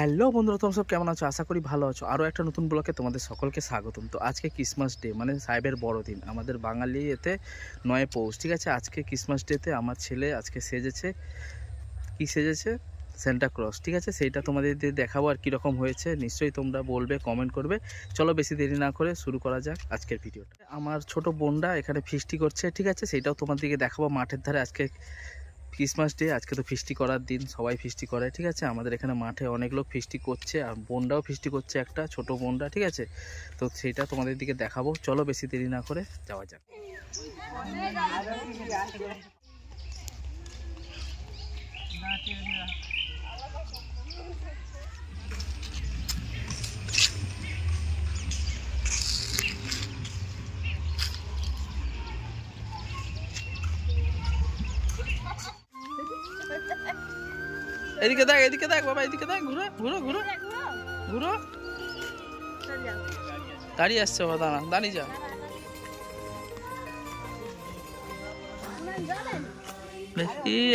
Hello বন্ধুরা, তোমরা সব কেমন আছো? আশা করি ভালো আছো। আরও একটা নতুন ব্লগে তোমাদের সকলকে স্বাগতম। তো আজকে ক্রিসমাস ডে, মানে সাহেবের বড়দিন, আমাদের বাঙালি এতে 9 পৌষ। ঠিক আছে, আজকে ক্রিসমাস ডেতে আমার ছেলে আজকে সেজেছে। কি সেজেছে? সেন্টা ক্লজ। ঠিক আছে, সেইটা তোমাদের দেখাবো আর কীরকম হয়েছে নিশ্চয়ই তোমরা বলবে, কমেন্ট করবে। চলো বেশি দেরি না করে শুরু করা যাক আজকের ভিডিওটা। আমার ছোট বোনরা এখানে ফিস্টি করছে, ঠিক আছে, সেইটাও তোমাদেরকে দেখাবো মাঠের ধারে। আজকে ক্রিসমাস ডে, আজকে তো ফিস্টি করার দিন, সবাই ফিস্টি করে। ঠিক আছে, আমাদের এখানে মাঠে অনেক লোক ফিস্টি করছে, আর বোনরাও ফিস্টি করছে, একটা ছোট বোনরা। ঠিক আছে, তো সেইটা তোমাদের দিকে দেখাবো। চলো বেশি দেরি না করে যাওয়া যাক। এদিকে দেখ বাবা, এদিকে দেখ, ঘুরো ঘুরো ঘুরো ঘুরো। গাড়ি আসছে বাবা, দাঁড়িয়ে যা।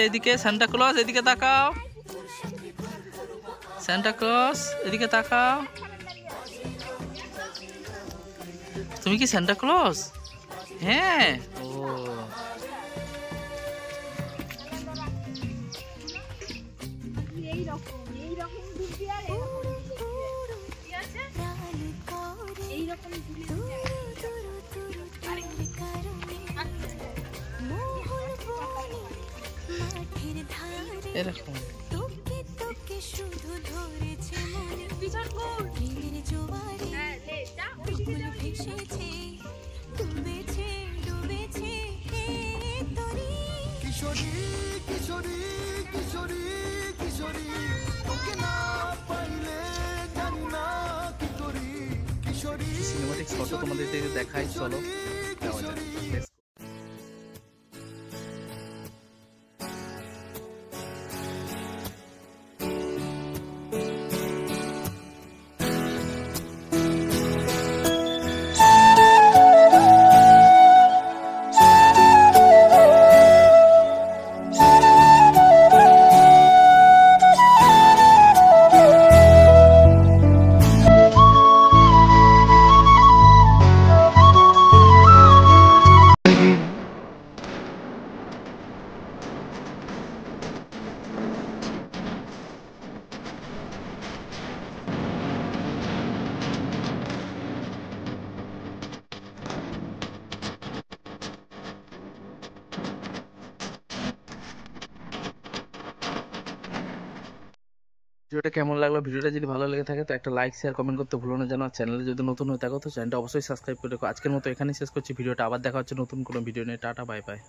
এদিকে সান্টা ক্লজ, এদিকে তাকাও। সান্টা ক্লজ, এদিকে তাকাও। তুমি কি সান্টা ক্লজ? হ্যাঁ। ও এরকম সিনেমাটিক ফটো তোমাদের দেখাই। চলো যাওয়া যাক। ভিডিওটা কেমন লাগলো? ভিডিওটা যদি ভালো লেগে থাকে তো একটা লাইক, শেয়ার, কমেন্ট করতে ভুলো না যেন। চ্যানেলে যদি নতুন হয়ে থাকো তো চ্যানেলটা অবশ্যই সাবস্ক্রাইব করে রাখো। আজকের মতো এখানেই শেষ করছি ভিডিওটা। আবার দেখা হচ্ছে নতুন কোনো ভিডিও নিয়ে। Tata, bye bye.